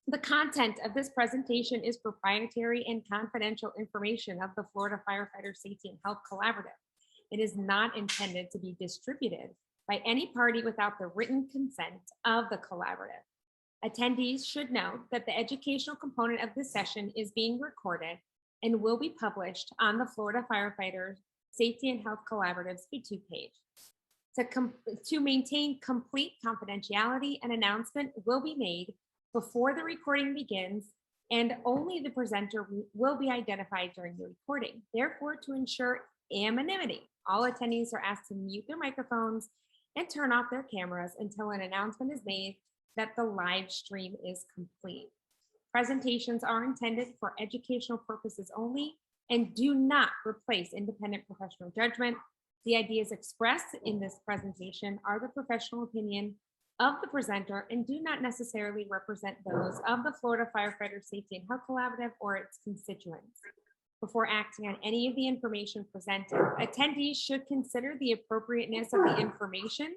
The content of this presentation is proprietary and confidential information of the Florida Firefighter Safety and Health Collaborative. It is not intended to be distributed by any party without the written consent of the collaborative. Attendees should note that the educational component of this session is being recorded and will be published on the Florida Firefighter Safety and Health Collaborative's YouTube page. To maintain complete confidentiality, an announcement will be made before the recording begins, and only the presenter will be identified during the recording. Therefore, to ensure anonymity, all attendees are asked to mute their microphones and turn off their cameras until an announcement is made that the live stream is complete. Presentations are intended for educational purposes only and do not replace independent professional judgment. The ideas expressed in this presentation are the professional opinion of the presenter and do not necessarily represent those of the Florida Firefighter Safety and Health Collaborative or its constituents. Before acting on any of the information presented, attendees should consider the appropriateness of the information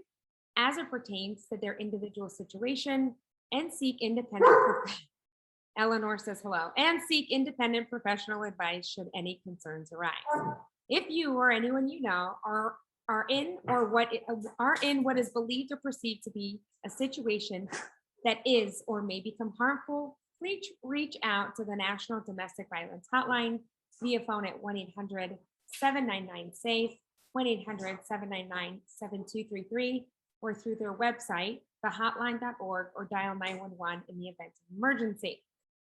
as it pertains to their individual situation and seek independent, Eleanor says hello, and seek independent professional advice should any concerns arise. If you or anyone you know are in what is believed or perceived to be a situation that is or may become harmful, please reach out to the National Domestic Violence Hotline via phone at 1-800-799-SAFE, 1-800-799-7233, or through their website, thehotline.org, or dial 911 in the event of emergency.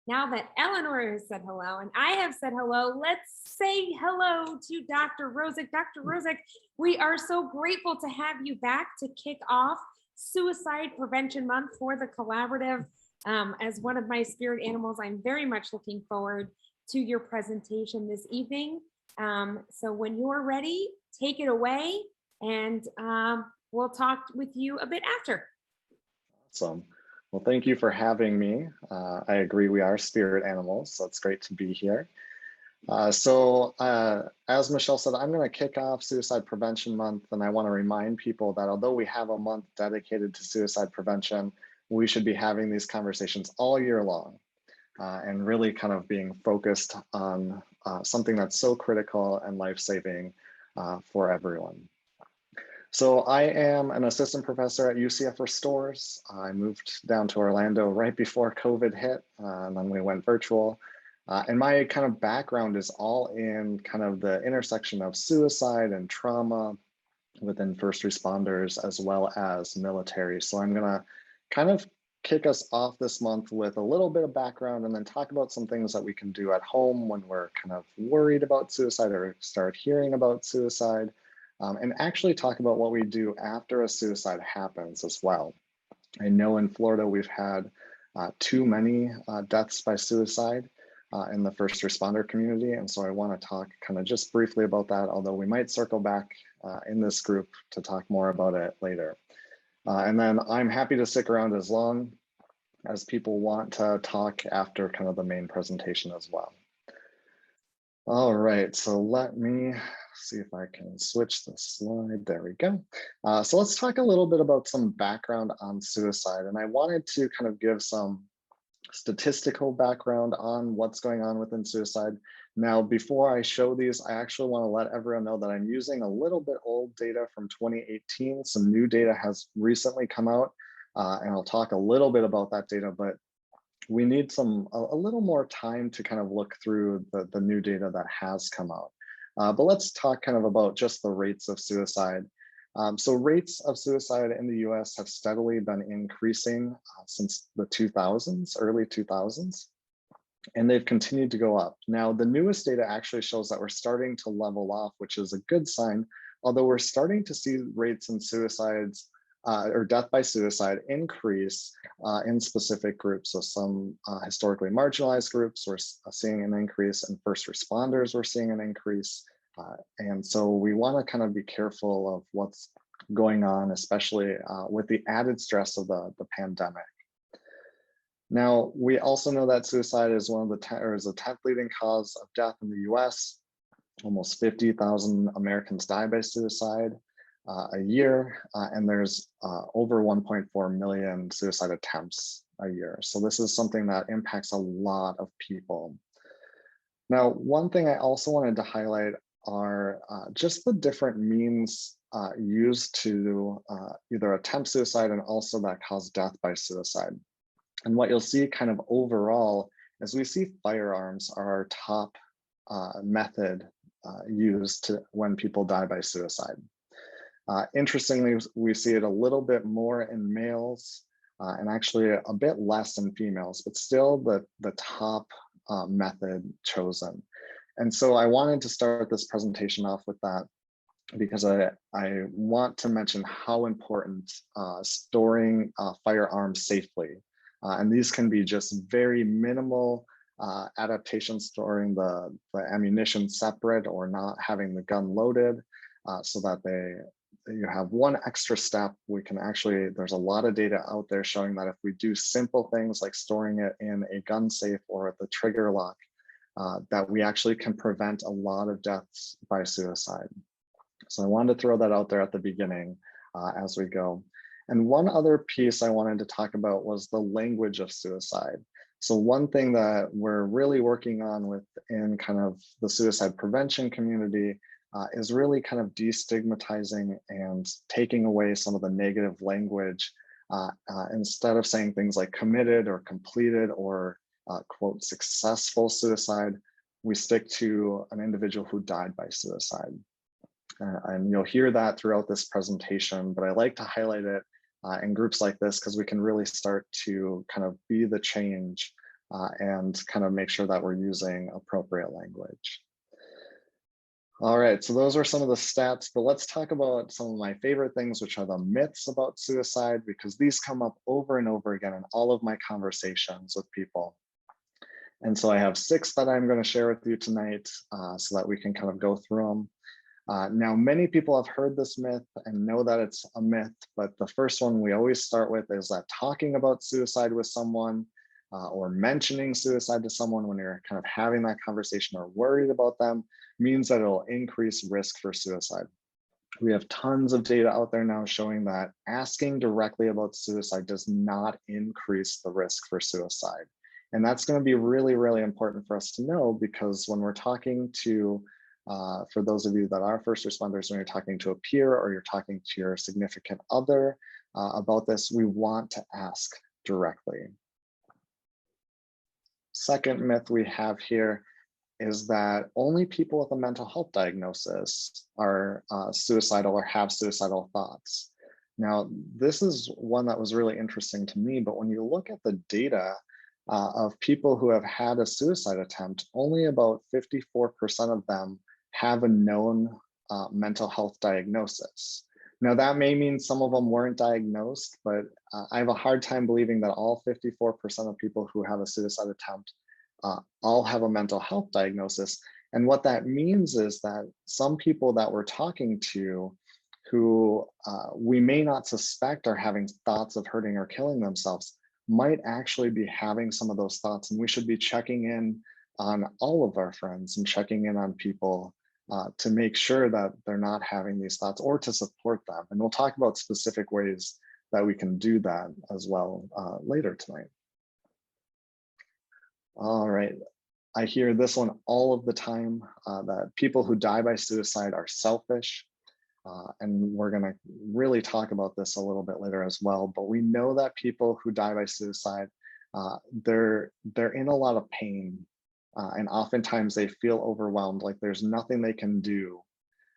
Now that Eleanor has said hello and I have said hello, let's say hello to Dr. Rozek. Dr. Rozek, we are so grateful to have you back to kick off Suicide Prevention Month for the collaborative. As one of my spirit animals, I'm very much looking forward to your presentation this evening. So when you're ready, take it away, and we'll talk with you a bit after. Awesome. Well, thank you for having me. I agree, we are spirit animals, so it's great to be here. As Michelle said, I'm going to kick off Suicide Prevention Month, and I want to remind people that although we have a month dedicated to suicide prevention, we should be having these conversations all year long and really kind of being focused on something that's so critical and life-saving for everyone. So I am an assistant professor at UCF RESTORES. I moved down to Orlando right before COVID hit, and then we went virtual. And my kind of background is all in kind of the intersection of suicide and trauma within first responders as well as military. So I'm gonna kind of kick us off this month with a little bit of background and then talk about some things that we can do at home when we're kind of worried about suicide or start hearing about suicide. And actually talk about what we do after a suicide happens as well. I know in Florida we've had too many deaths by suicide in the first responder community, and so I want to talk kind of just briefly about that, although we might circle back in this group to talk more about it later. And then I'm happy to stick around as long as people want to talk after kind of the main presentation as well. All right, so let me see if I can switch the slide. There we go. So let's talk a little bit about some background on suicide. And I wanted to kind of give some statistical background on what's going on within suicide. Now, before I show these, I actually want to let everyone know that I'm using a little bit old data from 2018. Some new data has recently come out, and I'll talk a little bit about that data, but we need a little more time to kind of look through the new data that has come out. But let's talk kind of about just the rates of suicide. So rates of suicide in the US have steadily been increasing since the 2000s, early 2000s, and they've continued to go up. Now, the newest data actually shows that we're starting to level off, which is a good sign, although we're starting to see rates in suicides or death by suicide increase in specific groups. So some historically marginalized groups, we're seeing an increase, and first responders, we're seeing an increase. And so we want to kind of be careful of what's going on, especially with the added stress of the pandemic. Now, we also know that suicide is one of the 10th leading cause of death in the US. Almost 50,000 Americans die by suicide a year, and there's over 1.4 million suicide attempts a year. So this is something that impacts a lot of people. Now, one thing I also wanted to highlight are just the different means used to either attempt suicide and also that cause death by suicide. And what you'll see kind of overall is we see firearms are our top method used when people die by suicide. Interestingly, we see it a little bit more in males and actually a bit less in females, but still the top method chosen. And so I wanted to start this presentation off with that because I want to mention how important storing firearms safely. And these can be just very minimal adaptations, storing the ammunition separate or not having the gun loaded so that you have one extra step. We can actually, there's a lot of data out there showing that if we do simple things like storing it in a gun safe or at the trigger lock, that we actually can prevent a lot of deaths by suicide. So I wanted to throw that out there at the beginning as we go. And one other piece I wanted to talk about was the language of suicide. So one thing that we're really working on within kind of the suicide prevention community is really kind of destigmatizing and taking away some of the negative language. Instead of saying things like committed or completed or quote, successful suicide, we stick to an individual who died by suicide. And you'll hear that throughout this presentation, but I like to highlight it in groups like this because we can really start to kind of be the change and kind of make sure that we're using appropriate language. All right, so those are some of the stats, but let's talk about some of my favorite things, which are the myths about suicide, because these come up over and over again in all of my conversations with people. And so I have 6 that I'm going to share with you tonight so that we can kind of go through them. Now, many people have heard this myth and know that it's a myth, but the first one we always start with is that talking about suicide with someone or mentioning suicide to someone when you're kind of having that conversation or worried about them means that it'll increase risk for suicide. We have tons of data out there now showing that asking directly about suicide does not increase the risk for suicide. And that's going to be really, really important for us to know, because when we're talking to for those of you that are first responders, when you're talking to a peer or you're talking to your significant other about this, we want to ask directly. Second myth we have here is that only people with a mental health diagnosis are suicidal or have suicidal thoughts. Now, this is one that was really interesting to me, but when you look at the data of people who have had a suicide attempt, only about 54% of them have a known mental health diagnosis. Now, that may mean some of them weren't diagnosed, but I have a hard time believing that all 54% of people who have a suicide attempt all have a mental health diagnosis. And what that means is that some people that we're talking to who we may not suspect are having thoughts of hurting or killing themselves might actually be having some of those thoughts. And we should be checking in on all of our friends and checking in on people to make sure that they're not having these thoughts or to support them. And we'll talk about specific ways that we can do that as well later tonight. All right, I hear this one all of the time, that people who die by suicide are selfish. And we're gonna really talk about this a little bit later as well, but we know that people who die by suicide, they're in a lot of pain. And oftentimes they feel overwhelmed, like there's nothing they can do.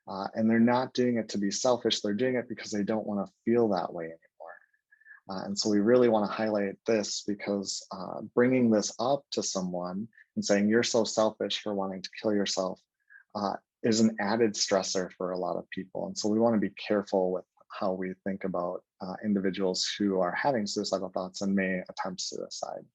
And they're not doing it to be selfish, they're doing it because they don't want to feel that way anymore. And so we really want to highlight this because bringing this up to someone and saying you're so selfish for wanting to kill yourself is an added stressor for a lot of people. And so we want to be careful with how we think about individuals who are having suicidal thoughts and may attempt suicide.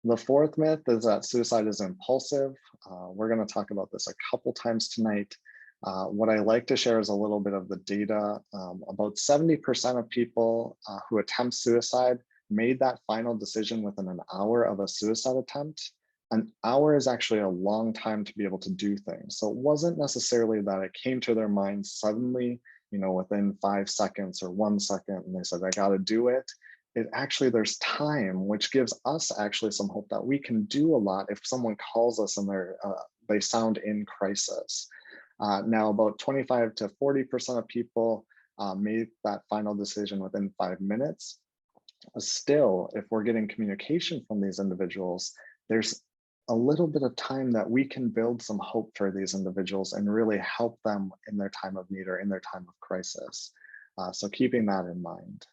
The fourth myth is that suicide is impulsive. We're going to talk about this a couple times tonight. What I like to share is a little bit of the data. About 70% of people who attempt suicide made that final decision within an hour of a suicide attempt. An hour is actually a long time to be able to do things. So it wasn't necessarily that it came to their mind suddenly within 5 seconds or 1 second, and they said, I got to do it. There's time, which gives us actually some hope that we can do a lot if someone calls us and they sound in crisis. Now, about 25 to 40% of people made that final decision within 5 minutes. Still, if we're getting communication from these individuals, there's a little bit of time that we can build some hope for these individuals and really help them in their time of need or in their time of crisis. So keeping that in mind.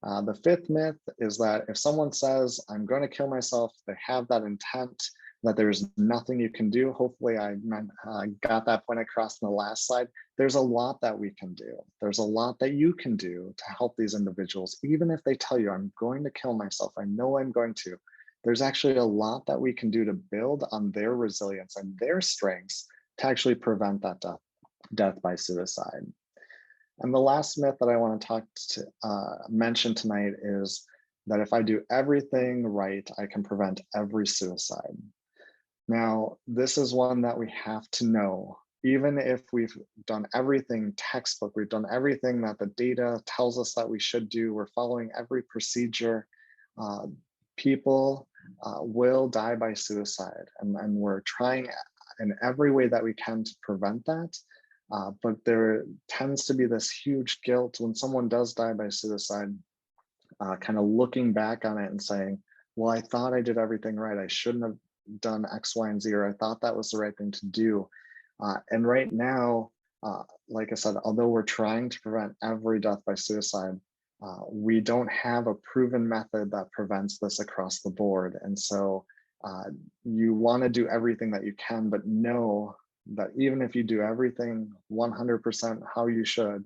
The fifth myth is that if someone says, I'm going to kill myself, they have that intent, that there's nothing you can do. Hopefully I got that point across in the last slide. There's a lot that we can do. There's a lot that you can do to help these individuals. Even if they tell you, I'm going to kill myself, I know I'm going to, there's actually a lot that we can do to build on their resilience and their strengths to actually prevent that death by suicide. And the last myth that I want to mention tonight is that if I do everything right, I can prevent every suicide. Now, this is one that we have to know. Even if we've done everything textbook, we've done everything that the data tells us that we should do, we're following every procedure, people will die by suicide. And we're trying in every way that we can to prevent that. But there tends to be this huge guilt when someone does die by suicide, kind of looking back on it and saying, well, I thought I did everything right. I shouldn't have done X, Y, and Z, or I thought that was the right thing to do. And right now, like I said, although we're trying to prevent every death by suicide, we don't have a proven method that prevents this across the board. And so you want to do everything that you can, but know that even if you do everything 100% how you should,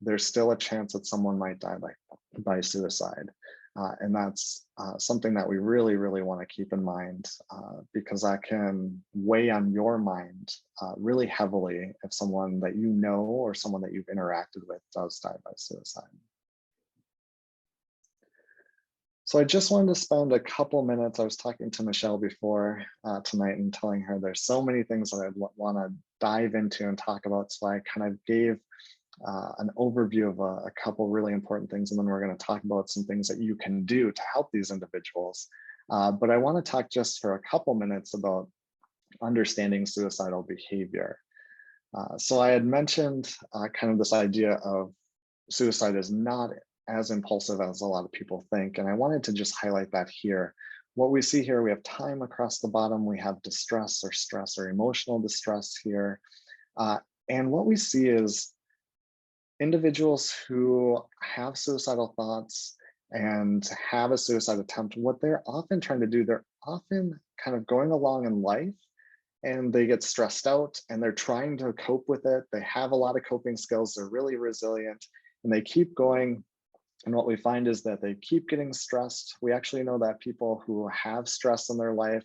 there's still a chance that someone might die by suicide. And that's something that we really, really want to keep in mind, because that can weigh on your mind really heavily if someone that you know or someone that you've interacted with does die by suicide. So I just wanted to spend a couple minutes. I was talking to Michelle before tonight and telling her there's so many things that I'd want to dive into and talk about. So I kind of gave an overview of a couple really important things, and then we're going to talk about some things that you can do to help these individuals. But I want to talk just for a couple minutes about understanding suicidal behavior. So I had mentioned kind of this idea of suicide is not as impulsive as a lot of people think, and I wanted to just highlight that here. What we see here, we have time across the bottom, we have distress or stress or emotional distress here. And what we see is individuals who have suicidal thoughts and have a suicide attempt, what they're often trying to do, they're often kind of going along in life and they get stressed out and they're trying to cope with it. They have a lot of coping skills, they're really resilient, and they keep going. And what we find is that they keep getting stressed. We actually know that people who have stress in their life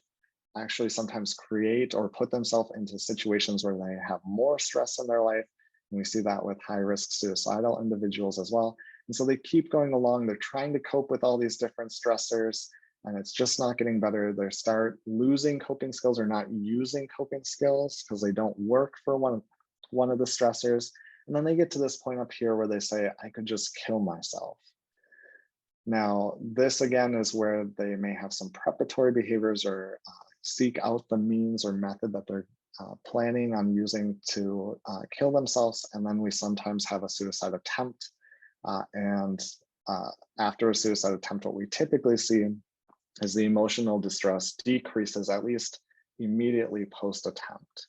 actually sometimes create or put themselves into situations where they have more stress in their life. And we see that with high-risk suicidal individuals as well. And so they keep going along, they're trying to cope with all these different stressors, and it's just not getting better. They start losing coping skills or not using coping skills because they don't work for one of the stressors. And then they get to this point up here where they say, I could just kill myself. Now, this again is where they may have some preparatory behaviors or seek out the means or method that they're planning on using to kill themselves. And then we sometimes have a suicide attempt. After a suicide attempt, what we typically see is the emotional distress decreases at least immediately post-attempt.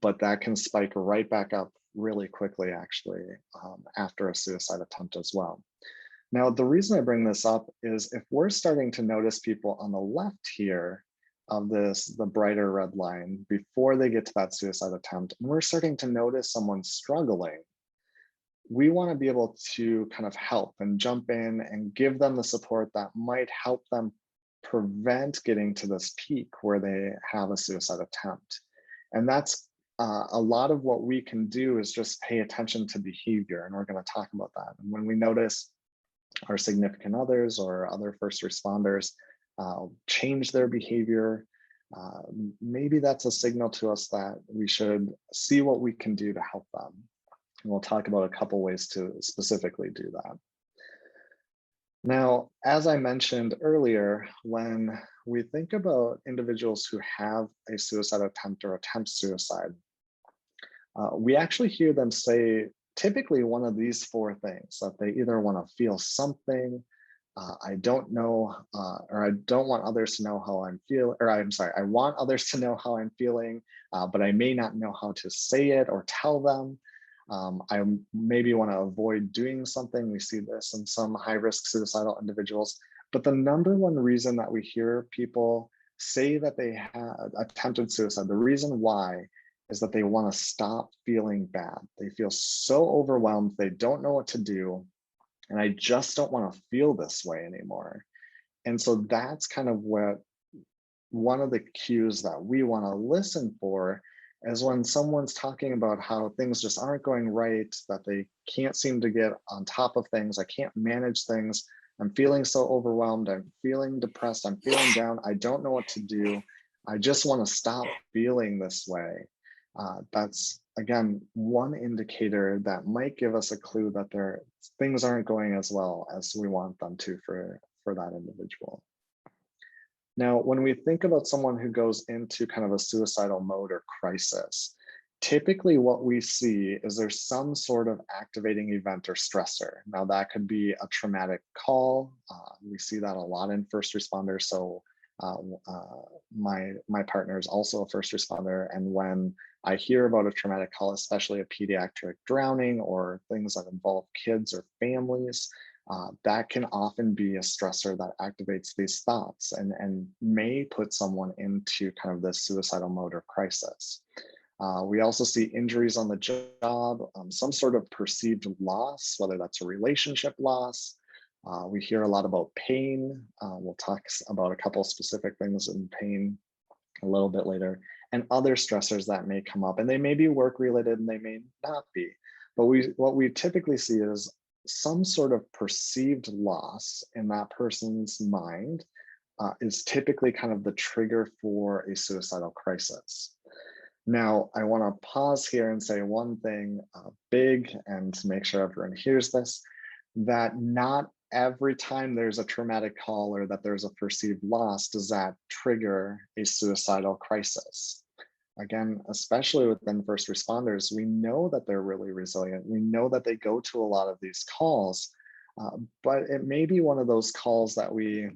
But that can spike right back up really quickly, actually, after a suicide attempt as well. Now, the reason I bring this up is if we're starting to notice people on the left here of this, the brighter red line, before they get to that suicide attempt, and we're starting to notice someone struggling, we want to be able to kind of help and jump in and give them the support that might help them prevent getting to this peak where they have a suicide attempt. And that's a lot of what we can do is just pay attention to behavior, and we're going to talk about that. And when we notice our significant others or other first responders change their behavior, maybe that's a signal to us that we should see what we can do to help them. And we'll talk about a couple ways to specifically do that. Now, as I mentioned earlier, when we think about individuals who have a suicide attempt or attempt suicide, we actually hear them say typically one of these four things, that they either want to feel something, I don't know, or I don't want others to know how I'm feeling, or I'm sorry, I want others to know how I'm feeling, but I may not know how to say it or tell them. I maybe want to avoid doing something. We see this in some high-risk suicidal individuals. But the number one reason that we hear people say that they have attempted suicide, the reason why is that they want to stop feeling bad. They feel so overwhelmed, they don't know what to do. And I just don't want to feel this way anymore. And so that's kind of what one of the cues that we want to listen for is when someone's talking about how things just aren't going right, that they can't seem to get on top of things, I can't manage things, I'm feeling so overwhelmed, I'm feeling depressed, I'm feeling down, I don't know what to do, I just want to stop feeling this way. That's, again, one indicator that might give us a clue that things aren't going as well as we want them to for that individual. Now, when we think about someone who goes into kind of a suicidal mode or crisis, typically what we see is there's some sort of activating event or stressor. Now, that could be a traumatic call. We see that a lot in first responders. So my partner is also a first responder. And when I hear about a traumatic call, especially a pediatric drowning or things that involve kids or families, that can often be a stressor that activates these thoughts and may put someone into kind of this suicidal mode or crisis. We also see injuries on the job, some sort of perceived loss, whether that's a relationship loss. We hear a lot about pain. We'll talk about a couple specific things in pain a little bit later, and other stressors that may come up, and they may be work related and they may not be. But what we typically see is some sort of perceived loss in that person's mind is typically kind of the trigger for a suicidal crisis. Now, I want to pause here and say one thing big, and to make sure everyone hears this, that not every time there's a traumatic call or that there's a perceived loss does that trigger a suicidal crisis. Again, especially within first responders, we know that they're really resilient. We know that they go to a lot of these calls, but it may be one of those calls that we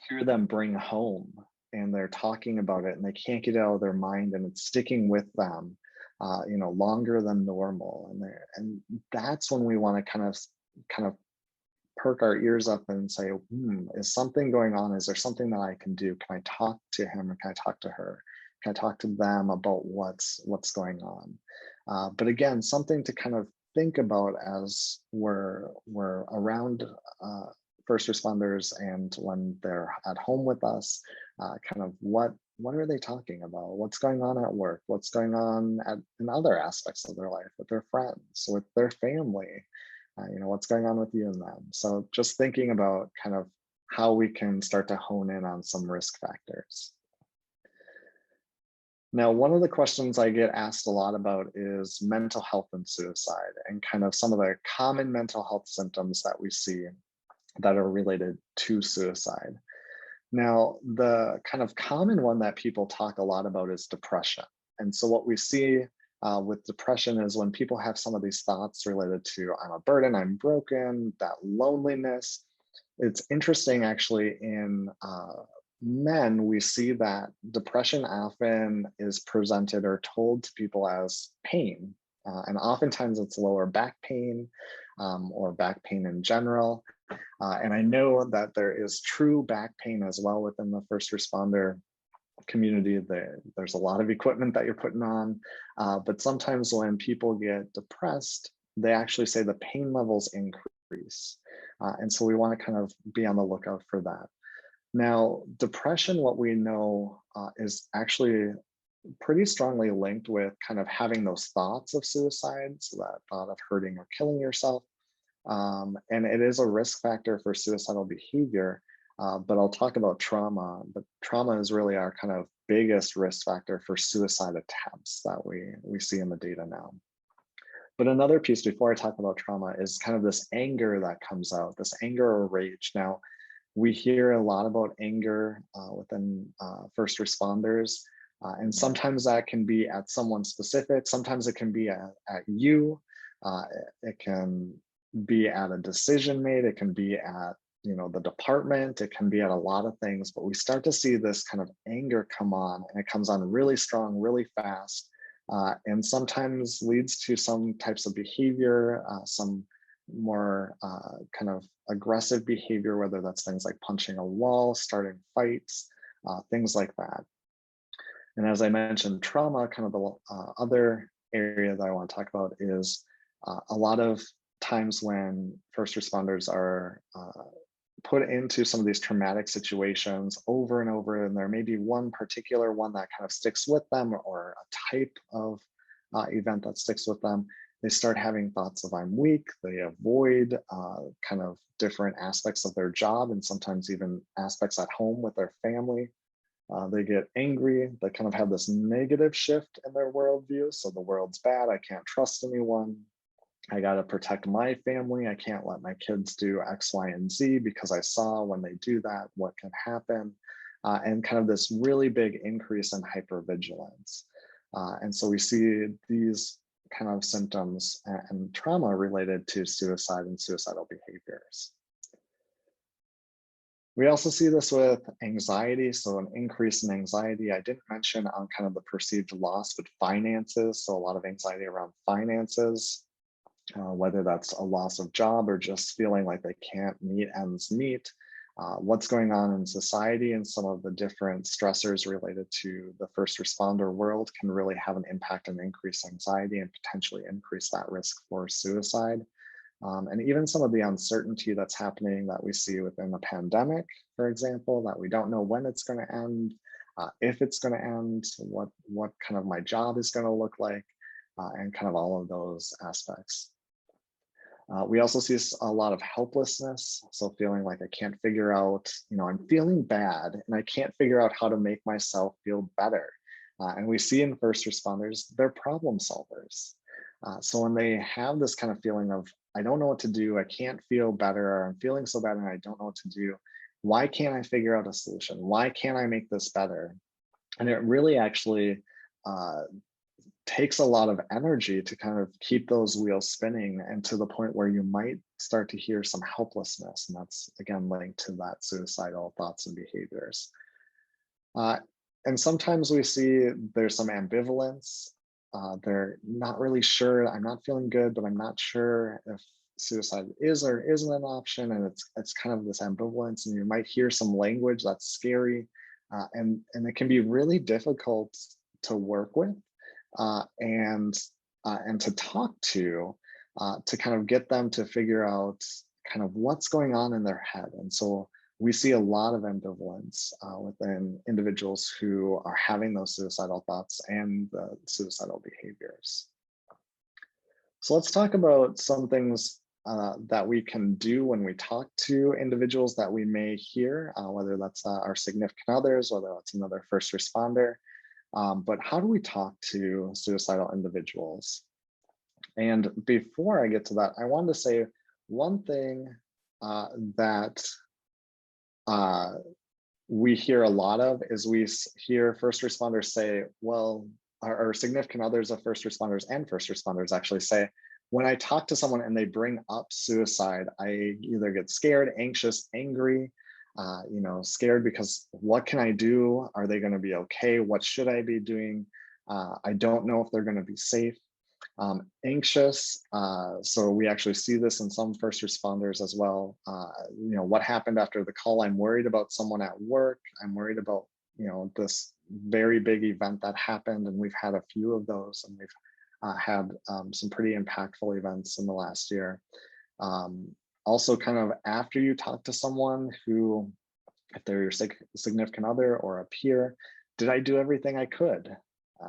hear them bring home and they're talking about it and they can't get it out of their mind and it's sticking with them, longer than normal. And that's when we want to kind of perk our ears up and say, is something going on? Is there something that I can do? Can I talk to him or can I talk to her? Can I talk to them about what's going on? But again, something to kind of think about as we're around first responders and when they're at home with us, kind of what are they talking about? What's going on at work? What's going on in other aspects of their life, with their friends, with their family? What's going on with you and them? So just thinking about kind of how we can start to hone in on some risk factors. Now, one of the questions I get asked a lot about is mental health and suicide and kind of some of the common mental health symptoms that we see that are related to suicide. Now, the kind of common one that people talk a lot about is depression. And so what we see with depression is when people have some of these thoughts related to I'm a burden, I'm broken, that loneliness. It's interesting actually in men, we see that depression often is presented or told to people as pain. And oftentimes it's lower back pain or back pain in general. And I know that there is true back pain as well within the first responder community. There's a lot of equipment that you're putting on, but sometimes when people get depressed, they actually say the pain levels increase. And so we want to kind of be on the lookout for that. Now, depression, what we know is actually pretty strongly linked with kind of having those thoughts of suicide, so that thought of hurting or killing yourself. And it is a risk factor for suicidal behavior, but I'll talk about trauma. But trauma is really our kind of biggest risk factor for suicide attempts that we see in the data now. But another piece before I talk about trauma is kind of this anger that comes out, this anger or rage. Now, we hear a lot about anger within first responders, and sometimes that can be at someone specific, sometimes it can be at you, it can be at a decision made, it can be at the department, it can be at a lot of things, but we start to see this kind of anger come on, and it comes on really strong, really fast, and sometimes leads to some types of behavior, some more kind of aggressive behavior, whether that's things like punching a wall, starting fights, things like that. And as I mentioned, trauma, kind of the other area that I want to talk about is a lot of times when first responders are put into some of these traumatic situations over and over, and there may be one particular one that kind of sticks with them, or a type of event that sticks with them. They start having thoughts of I'm weak, they avoid kind of different aspects of their job, and sometimes even aspects at home with their family. They get angry, they kind of have this negative shift in their worldview. So the world's bad, I can't trust anyone, I got to protect my family, I can't let my kids do X, Y, and Z because I saw when they do that, what can happen. And kind of this really big increase in hypervigilance. And so we see these kind of symptoms and trauma related to suicide and suicidal behaviors. We also see this with anxiety, so an increase in anxiety. I didn't mention on kind of the perceived loss, but finances, so a lot of anxiety around finances, whether that's a loss of job or just feeling like they can't meet ends meet. What's going on in society and some of the different stressors related to the first responder world can really have an impact and increase anxiety and potentially increase that risk for suicide. And even some of the uncertainty that's happening that we see within the pandemic, for example, that we don't know when it's going to end, if it's going to end, what kind of my job is going to look like, and kind of all of those aspects. We also see a lot of helplessness. So feeling like I can't figure out, I'm feeling bad and I can't figure out how to make myself feel better. And we see in first responders, they're problem solvers. So when they have this kind of feeling of, I don't know what to do, I can't feel better, or I'm feeling so bad and I don't know what to do, why can't I figure out a solution? Why can't I make this better? And it really actually takes a lot of energy to kind of keep those wheels spinning, and to the point where you might start to hear some helplessness. And that's, again, linked to that suicidal thoughts and behaviors. And sometimes we see there's some ambivalence. They're not really sure, I'm not feeling good, but I'm not sure if suicide is or isn't an option. And it's kind of this ambivalence, and you might hear some language that's scary. And it can be really difficult to work with. And to talk to kind of get them to figure out kind of what's going on in their head. And so we see a lot of ambivalence within individuals who are having those suicidal thoughts and the suicidal behaviors. So let's talk about some things that we can do when we talk to individuals that we may hear, whether that's our significant others, whether that's another first responder. But how do we talk to suicidal individuals? And before I get to that, I wanted to say one thing that we hear a lot of is we hear first responders say, well, our significant others of first responders and first responders actually say, when I talk to someone and they bring up suicide, I either get scared, anxious, angry, scared because what can I do? Are they going to be okay? What should I be doing? I don't know if they're going to be safe. Anxious. So we actually see this in some first responders as well. What happened after the call? I'm worried about someone at work. I'm worried about, this very big event that happened. And we've had a few of those, and we've had some pretty impactful events in the last year. Also, kind of after you talk to someone who, if they're your significant other or a peer, did I do everything I could?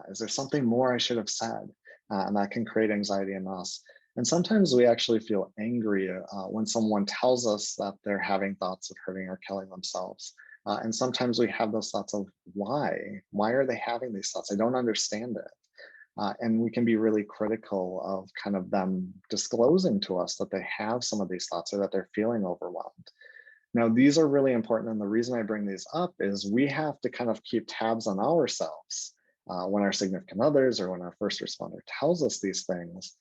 Is there something more I should have said? And that can create anxiety in us. And sometimes we actually feel angry when someone tells us that they're having thoughts of hurting or killing themselves. And sometimes we have those thoughts of why? Why are they having these thoughts? I don't understand it. And we can be really critical of kind of them disclosing to us that they have some of these thoughts or that they're feeling overwhelmed. Now, these are really important. And the reason I bring these up is we have to kind of keep tabs on ourselves when our significant others or when our first responder tells us these things,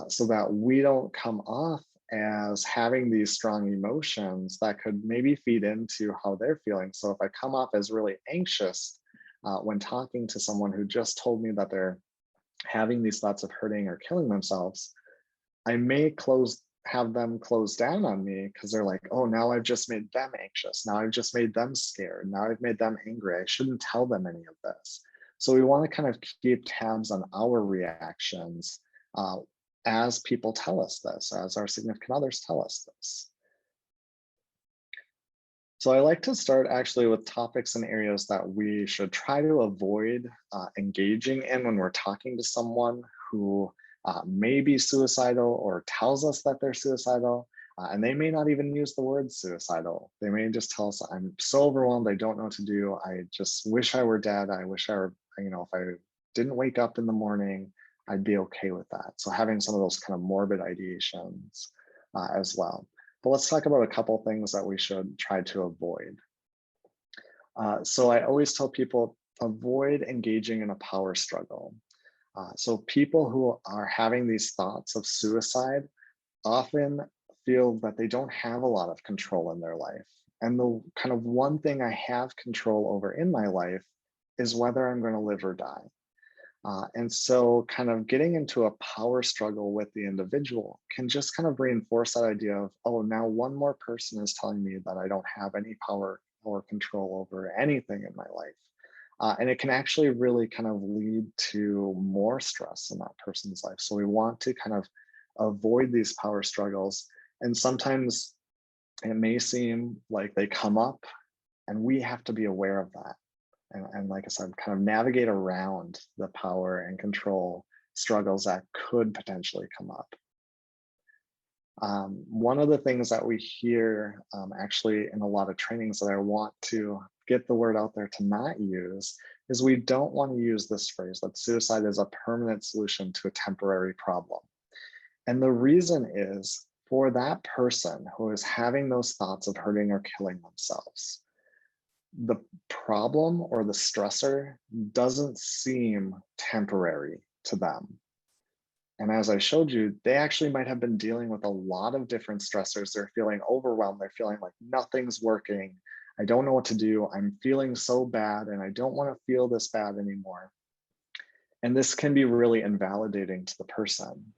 so that we don't come off as having these strong emotions that could maybe feed into how they're feeling. So if I come off as really anxious when talking to someone who just told me that they're having these thoughts of hurting or killing themselves, I may have them close down on me because they're like, oh, now I've just made them anxious. Now I've just made them scared. Now I've made them angry. I shouldn't tell them any of this. So we want to kind of keep tabs on our reactions as people tell us this, as our significant others tell us this. So I like to start actually with topics and areas that we should try to avoid engaging in when we're talking to someone who may be suicidal or tells us that they're suicidal. And they may not even use the word suicidal. They may just tell us, I'm so overwhelmed, I don't know what to do. I just wish I were dead. I wish I were, if I didn't wake up in the morning, I'd be okay with that. So having some of those kind of morbid ideations as well. But let's talk about a couple things that we should try to avoid. So I always tell people, avoid engaging in a power struggle. So people who are having these thoughts of suicide often feel that they don't have a lot of control in their life. And the kind of one thing I have control over in my life is whether I'm going to live or die. And so kind of getting into a power struggle with the individual can just kind of reinforce that idea of, oh, now one more person is telling me that I don't have any power or control over anything in my life. And it can actually really kind of lead to more stress in that person's life. So we want to kind of avoid these power struggles. And sometimes it may seem like they come up and we have to be aware of that. And like I said, kind of navigate around the power and control struggles that could potentially come up. One of the things that we hear actually in a lot of trainings that I want to get the word out there to not use is we don't want to use this phrase that suicide is a permanent solution to a temporary problem. And the reason is for that person who is having those thoughts of hurting or killing themselves, the problem or the stressor doesn't seem temporary to them. And as I showed you, they actually might have been dealing with a lot of different stressors. They're feeling overwhelmed. They're feeling like nothing's working. I don't know what to do. I'm feeling so bad and I don't want to feel this bad anymore. And this can be really invalidating to the person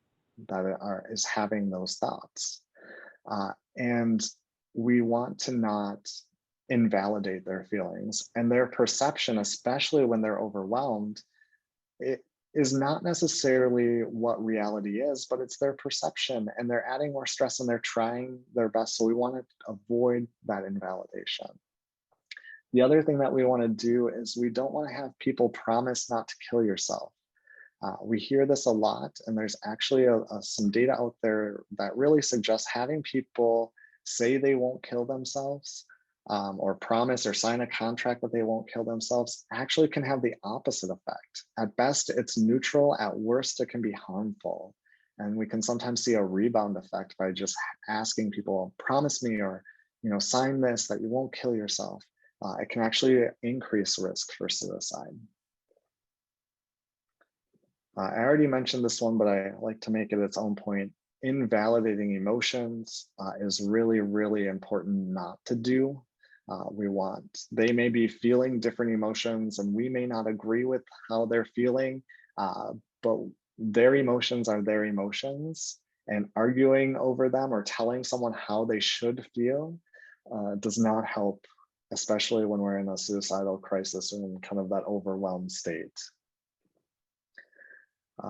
that is having those thoughts. And we want to not invalidate their feelings and their perception, especially when they're overwhelmed. It is not necessarily what reality is, but it's their perception, and they're adding more stress and they're trying their best. So we want to avoid that invalidation. The other thing that we want to do is we don't want to have people promise not to kill yourself. We hear this a lot, and there's actually some data out there that really suggests having people say they won't kill themselves or promise or sign a contract that they won't kill themselves actually can have the opposite effect. At best, it's neutral. At worst, it can be harmful. And we can sometimes see a rebound effect by just asking people, promise me or sign this that you won't kill yourself. It can actually increase risk for suicide. I already mentioned this one, but I like to make it its own point. Invalidating emotions is really, really important not to do. They may be feeling different emotions and we may not agree with how they're feeling, but their emotions are their emotions, and arguing over them or telling someone how they should feel does not help, especially when we're in a suicidal crisis or in kind of that overwhelmed state.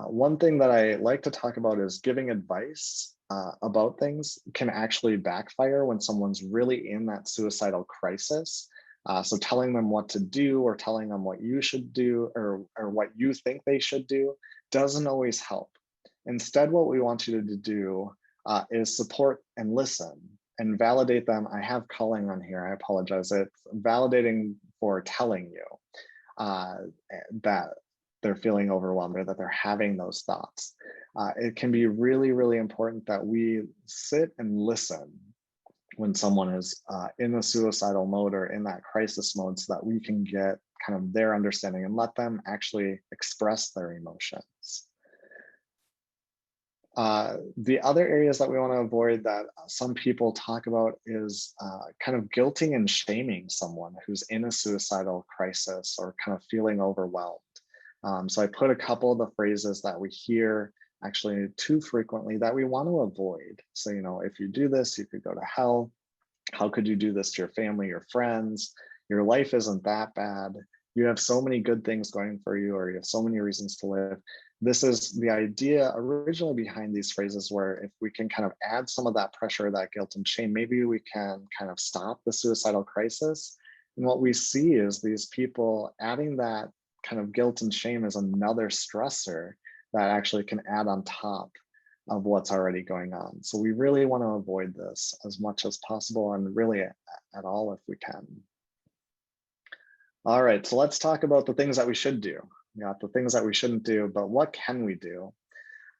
One thing that I like to talk about is giving advice about things can actually backfire when someone's really in that suicidal crisis. So telling them what to do or telling them what you should do or what you think they should do doesn't always help. Instead, what we want you to do is support and listen and validate them. I have calling on here, I apologize. It's validating for telling you that they're feeling overwhelmed or that they're having those thoughts. It can be really, really important that we sit and listen when someone is in a suicidal mode or in that crisis mode, so that we can get kind of their understanding and let them actually express their emotions. The other areas that we want to avoid that some people talk about is kind of guilting and shaming someone who's in a suicidal crisis or kind of feeling overwhelmed. So I put a couple of the phrases that we hear actually too frequently that we want to avoid. So, you know, if you do this, you could go to hell. How could you do this to your family, your friends? Your life isn't that bad. You have so many good things going for you, or you have so many reasons to live. This is the idea originally behind these phrases, where if we can kind of add some of that pressure, that guilt and shame, maybe we can kind of stop the suicidal crisis. And what we see is these people adding that kind of guilt and shame as another stressor that actually can add on top of what's already going on. So we really want to avoid this as much as possible, and really at all if we can. All right, so let's talk about the things that we should do. We got the things that we shouldn't do, but what can we do?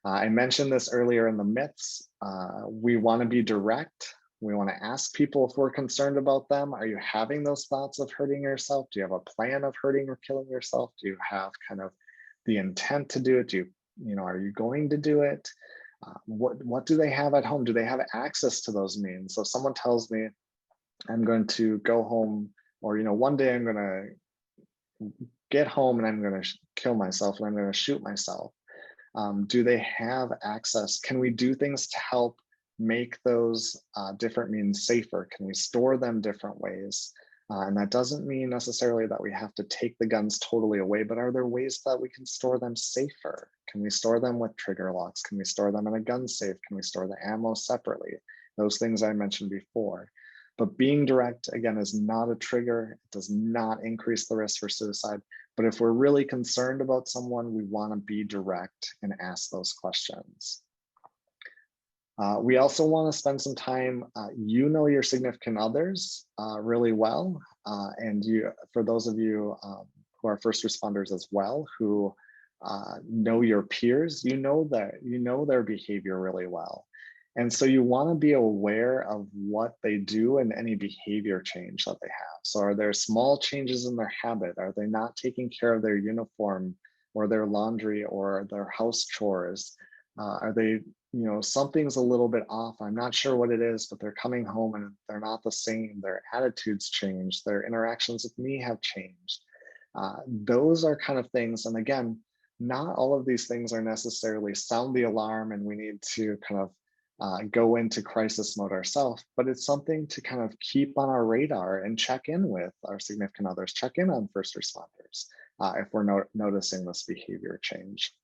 I mentioned this earlier in the myths. We want to be direct. We want to ask people if we're concerned about them. Are you having those thoughts of hurting yourself? Do you have a plan of hurting or killing yourself? Do you have kind of the intent to do it? Are you going to do it? What do they have at home? Do they have access to those means? So if someone tells me I'm going to go home, or one day I'm going to get home and I'm going to kill myself and I'm going to shoot myself. Do they have access? Can we do things to help make those different means safer? Can we store them different ways? And that doesn't mean necessarily that we have to take the guns totally away, but are there ways that we can store them safer? Can we store them with trigger locks? Can we store them in a gun safe? Can we store the ammo separately? Those things I mentioned before. But being direct, again, is not a trigger. It does not increase the risk for suicide. But if we're really concerned about someone, we want to be direct and ask those questions. We also want to spend some time, your significant others really well. And for those of you who are first responders as well, who know your peers, you know their behavior really well. And so you want to be aware of what they do and any behavior change that they have. So are there small changes in their habit? Are they not taking care of their uniform or their laundry or their house chores? Are they, something's a little bit off. I'm not sure what it is, but they're coming home and they're not the same. Their attitudes change. Their interactions with me have changed. Those are kind of things. And again, not all of these things are necessarily sound the alarm and we need to kind of go into crisis mode ourselves, but it's something to kind of keep on our radar and check in with our significant others, check in on first responders if we're noticing this behavior change.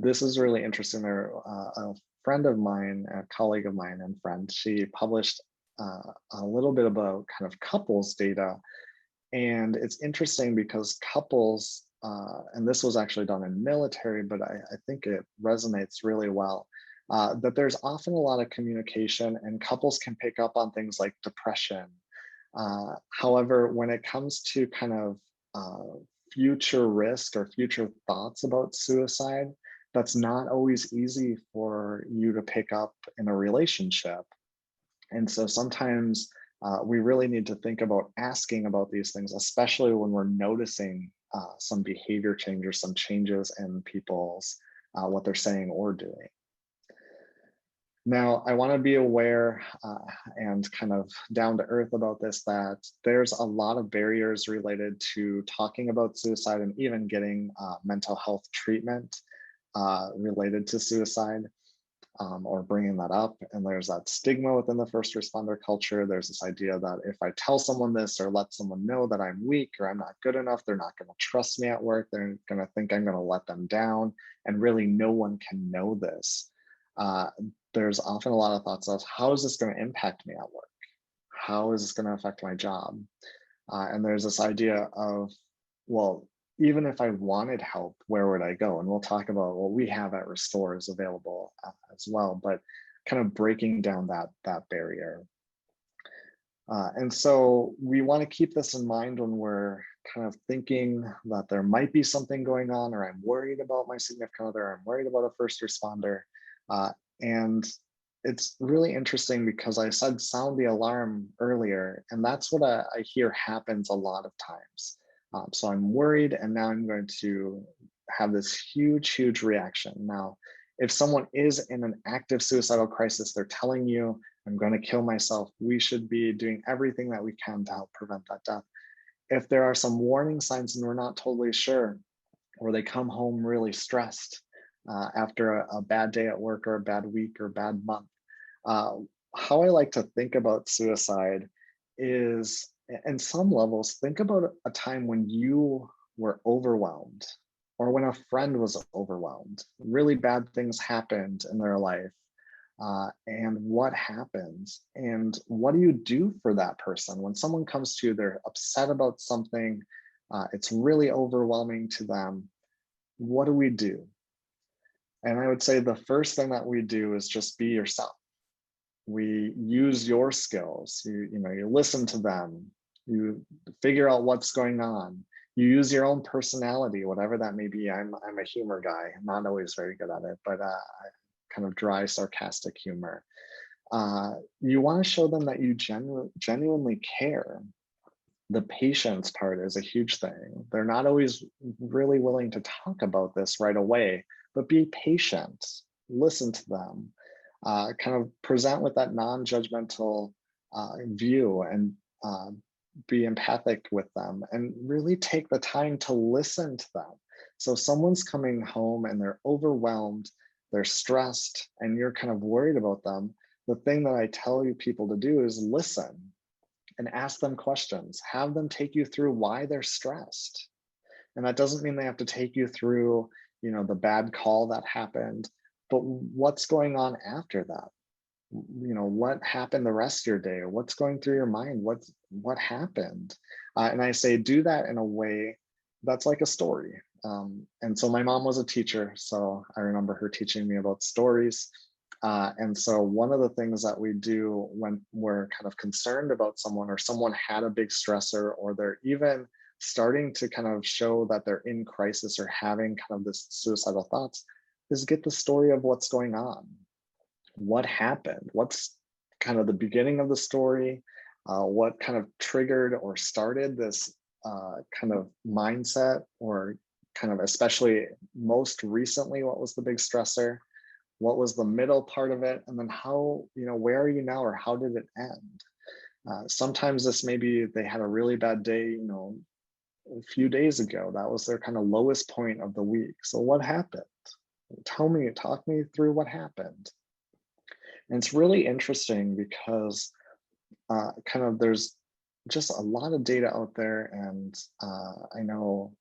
This is really interesting. A friend of mine, a colleague of mine and friend, she published a little bit about kind of couples data. And it's interesting because couples, and this was actually done in military, but I think it resonates really well. That there's often a lot of communication and couples can pick up on things like depression. However, when it comes to kind of future risk or future thoughts about suicide, that's not always easy for you to pick up in a relationship. And so sometimes we really need to think about asking about these things, especially when we're noticing some behavior change or some changes in people's, what they're saying or doing. Now, I want to be aware and kind of down to earth about this, that there's a lot of barriers related to talking about suicide and even getting mental health treatment related to suicide or bringing that up. And there's that stigma within the first responder culture. There's this idea that if I tell someone this or let someone know that I'm weak or I'm not good enough, they're not going to trust me at work. They're going to think I'm going to let them down. And really, no one can know this. There's often a lot of thoughts of how is this going to impact me at work? How is this going to affect my job? And there's this idea of, well, even if I wanted help, where would I go? And we'll talk about what we have at Restores available as well. But kind of breaking down that barrier. And so we want to keep this in mind when we're kind of thinking that there might be something going on, or I'm worried about my significant other, I'm worried about a first responder. And it's really interesting because I said sound the alarm earlier, and that's what I hear happens a lot of times. So I'm worried, and now I'm going to have this huge reaction. Now, if someone is in an active suicidal crisis, they're telling you, I'm going to kill myself, we should be doing everything that we can to help prevent that death. If there are some warning signs and we're not totally sure, or they come home really stressed after a bad day at work, or a bad week, or bad month, how I like to think about suicide is, in some levels, think about a time when you were overwhelmed, or when a friend was overwhelmed. Really bad things happened in their life. And what happens, and what do you do for that person when someone comes to you, they're upset about something, it's really overwhelming to them? What do we do? And I would say the first thing that we do is just be yourself. We use your skills. You listen to them, you figure out what's going on, you use your own personality, whatever that may be. I'm a humor guy. I'm not always very good at it, but kind of dry, sarcastic humor. You want to show them that you genuinely care. The patience part is a huge thing. They're not always really willing to talk about this right away, but be patient, listen to them, kind of present with that non-judgmental view, and be empathic with them, and really take the time to listen to them. So someone's coming home and they're overwhelmed, they're stressed, and you're kind of worried about them. The thing that I tell you people to do is listen and ask them questions. Have them take you through why they're stressed. And that doesn't mean they have to take you through, the bad call that happened, but what's going on after that? What happened the rest of your day? What's going through your mind? What happened? And I say, do that in a way that's like a story. And so my mom was a teacher, so I remember her teaching me about stories. And so one of the things that we do when we're kind of concerned about someone, or someone had a big stressor, or they're even starting to kind of show that they're in crisis or having kind of this suicidal thoughts, is get the story of what's going on. What happened? What's kind of the beginning of the story? What kind of triggered or started this kind of mindset, or kind of, especially most recently, what was the big stressor? What was the middle part of it? And then how, where are you now, or how did it end? Sometimes this maybe they had a really bad day, a few days ago. That was their kind of lowest point of the week. So what happened? Talk me through what happened. And it's really interesting because kind of there's just a lot of data out there. And I know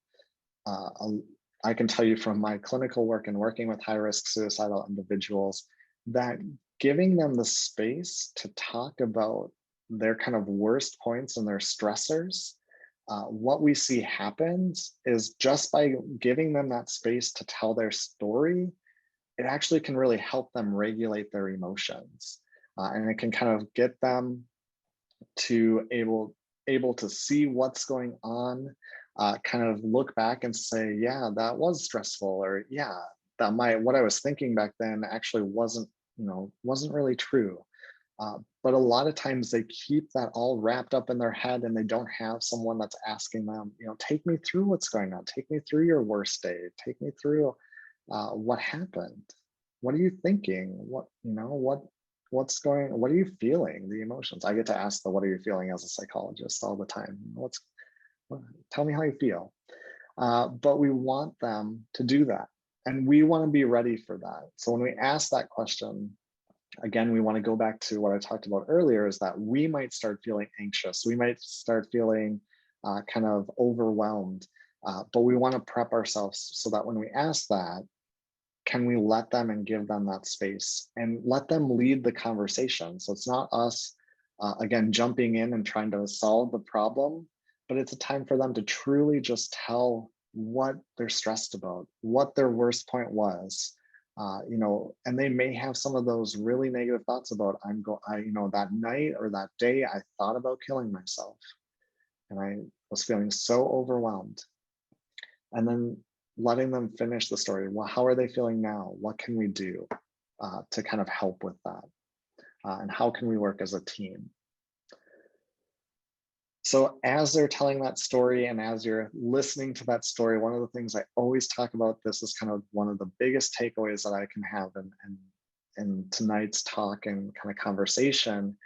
I can tell you from my clinical work and working with high-risk suicidal individuals, that giving them the space to talk about their kind of worst points and their stressors, what we see happens is, just by giving them that space to tell their story, it actually can really help them regulate their emotions. And it can kind of get them to able to see what's going on, kind of look back and say, yeah, that was stressful, or yeah, what I was thinking back then actually wasn't really true. But a lot of times they keep that all wrapped up in their head, and they don't have someone that's asking them, take me through what's going on, take me through your worst day, take me through what happened, what are you thinking, what are you feeling, the emotions. I get to ask the what are you feeling as a psychologist all the time. Tell me how you feel. But we want them to do that, and we want to be ready for that. So when we ask that question, again, we want to go back to what I talked about earlier, is that we might start feeling anxious, we might start feeling kind of overwhelmed, but we want to prep ourselves so that when we ask that, can we let them and give them that space and let them lead the conversation? So it's not us, again, jumping in and trying to solve the problem, but it's a time for them to truly just tell what they're stressed about, what their worst point was, and they may have some of those really negative thoughts about that night or that day I thought about killing myself and I was feeling so overwhelmed. And then letting them finish the story. Well, how are they feeling now? What can we do to kind of help with that? And how can we work as a team? So as they're telling that story and as you're listening to that story, one of the things I always talk about, this is kind of one of the biggest takeaways that I can have in tonight's talk and kind of conversation,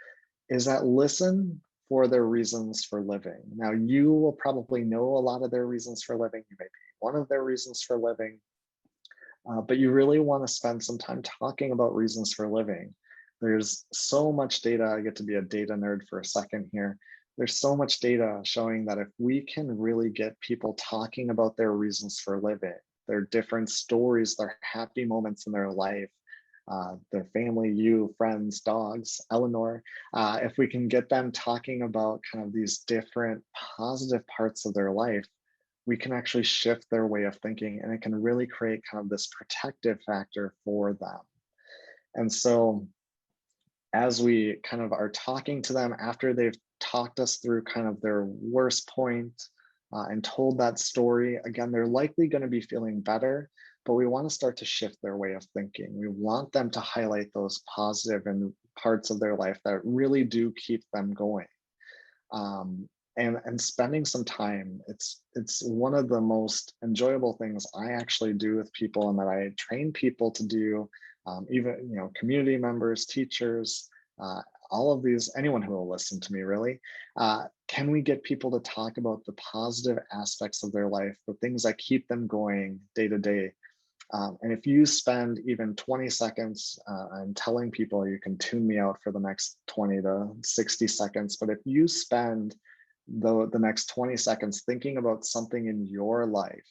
is that listen for their reasons for living. Now, you will probably know a lot of their reasons for living. You may be one of their reasons for living, but you really want to spend some time talking about reasons for living. There's so much data. I get to be a data nerd for a second here. There's so much data showing that if we can really get people talking about their reasons for living, their different stories, their happy moments in their life, their family, you, friends, dogs, Eleanor, if we can get them talking about kind of these different positive parts of their life, we can actually shift their way of thinking, and it can really create kind of this protective factor for them. And so as we kind of are talking to them after they've talked us through kind of their worst point and told that story, again, they're likely going to be feeling better, but we want to start to shift their way of thinking. We want them to highlight those positive and parts of their life that really do keep them going. And spending some time, it's one of the most enjoyable things I actually do with people and that I train people to do, even community members, teachers, all of these, anyone who will listen to me really. Can we get people to talk about the positive aspects of their life, the things that keep them going day to day? And if you spend even 20 seconds, I'm telling people you can tune me out for the next 20 to 60 seconds, but if you spend the next 20 seconds thinking about something in your life